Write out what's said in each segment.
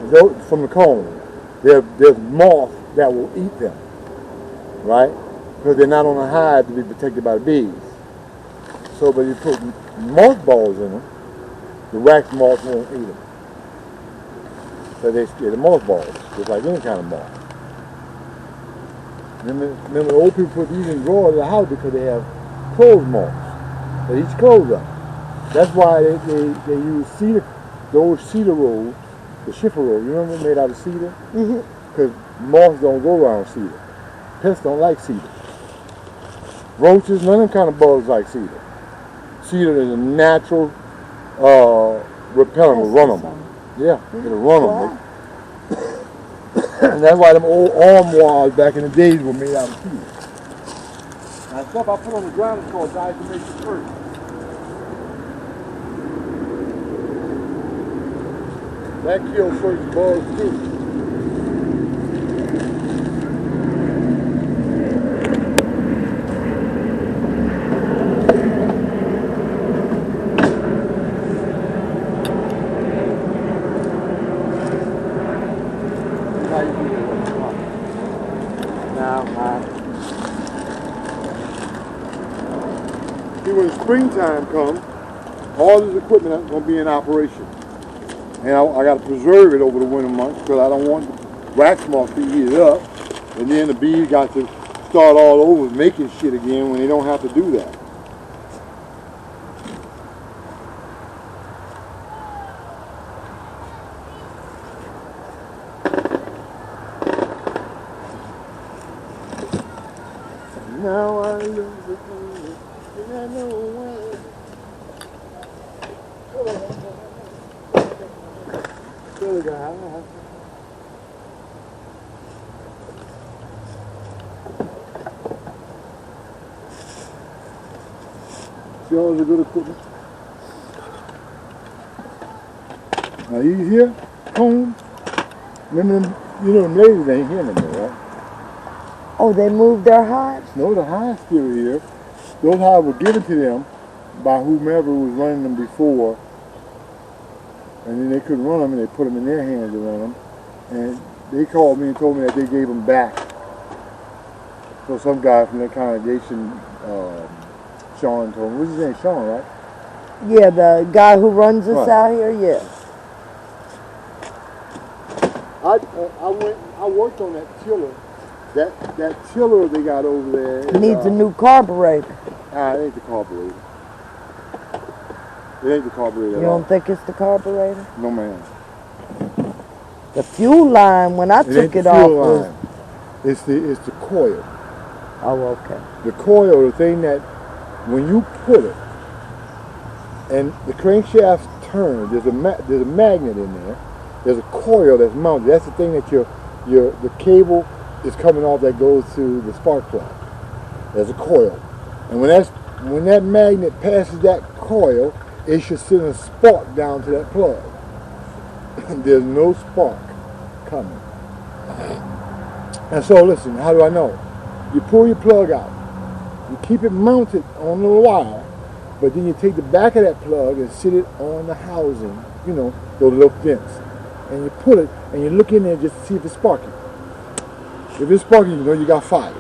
from the cone. There's moth that will eat them, right? Because they're not on a hive to be protected by the bees. So, but you put mothballs in them, the wax moth won't eat them. So they scare the mothballs, just like any kind of moth. Remember old people put these in drawers of the house because they have clothes moths. They eat clothes up. That's why they use cedar, the old cedar rolls, the schiffer roll. You remember made out of cedar? Because moths don't go around cedar. Pests don't like cedar. Roaches, none of them kind of bugs like cedar. Cedar is a natural repellent. Will run them. Yeah, it'll run them. Wow. And that's why them old armoires back in the days were made out of cedar. Now stuff I put on the ground is called diatomaceous earth. That kills certain bugs too. See, when springtime comes, all this equipment is going to be in operation. And I got to preserve it over the winter months because I don't want wax moths to eat it up. And then the bees got to start all over making shit again when they don't have to do that. Now I lose the feeling, and I know why. See all the good equipment? Now these here, combs, remember them, you know them ladies ain't here no more, right? Oh, they moved their hives? No, the hives still here. Those hives were given to them by whomever was running them before. And then they couldn't run them, and they put them in their hands to run them. And they called me and told me that they gave them back. So some guy from their congregation, Sean, told me. What's his name? Sean, right? Yeah, the guy who runs us out here, yeah. I worked on that tiller. That tiller they got over there needs a new carburetor. It ain't the carburetor. It ain't the carburetor. You don't think it's the carburetor? No, ma'am. The fuel line, when I took it off, was... It's the coil. Oh, okay. The coil, the thing that when you put it, and the crankshaft turns, there's a magnet in there. There's a coil that's mounted. That's the thing that the cable is coming off that goes to the spark plug. There's a coil, and when that magnet passes that coil, it should send a spark down to that plug. There's no spark coming. And so listen, how do I know? You pull your plug out. You keep it mounted on the wire, but then you take the back of that plug and sit it on the housing, you know, those little vents. And you pull it, and you look in there just to see if it's sparking. If it's sparking, you know you got fire,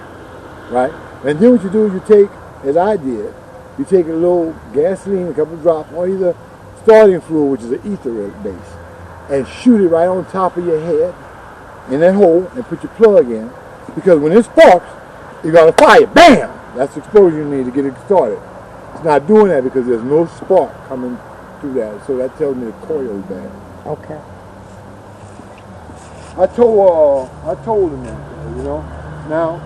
right? And then what you do is you take, as I did, you take a little gasoline, a couple of drops, or either starting fluid, which is an ether base, and shoot it right on top of your head in that hole and put your plug in. Because when it sparks, you got a fire. Bam! That's the explosion you need to get it started. It's not doing that because there's no spark coming through that. So that tells me the coil is bad. Okay. I told him that, you know. Now,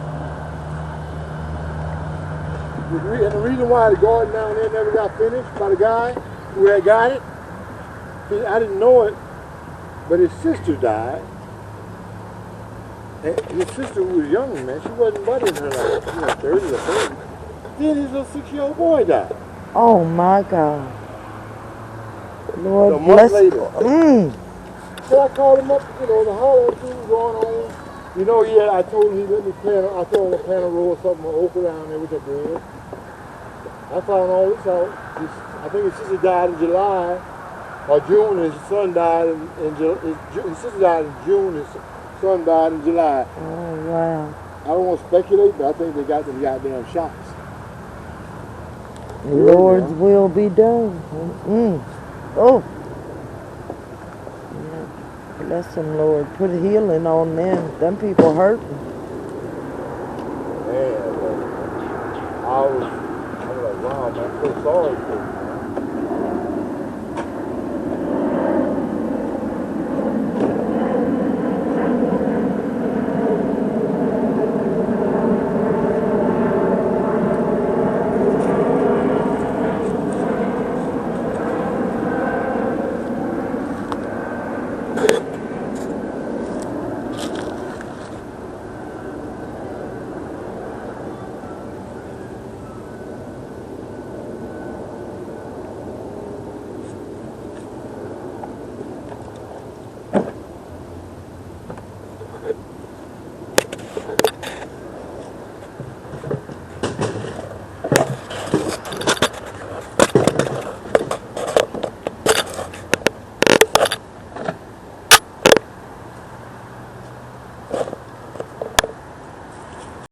the reason why the garden down there never got finished by the guy who had got it, I didn't know it, but his sister died. And his sister, who was young, man, she wasn't but in her like, 30s or 40s. Then his little 6-year-old boy died. Oh my God. Lord a bless. month later. So I called him up, the holiday was going on. I told him he let me plant, I told him to plant a row or something, an okra down there, which I did. I found all this out. I think his sister died in July, or June. His son died his sister died in June. His son died in July. Oh, wow. I don't want to speculate, but I think they got them goddamn shots. The Lord's will be done. Oh. Yeah. Bless them, Lord. Put healing on them. Them people hurting. Man, I was like, wow, man, I'm so sorry for you.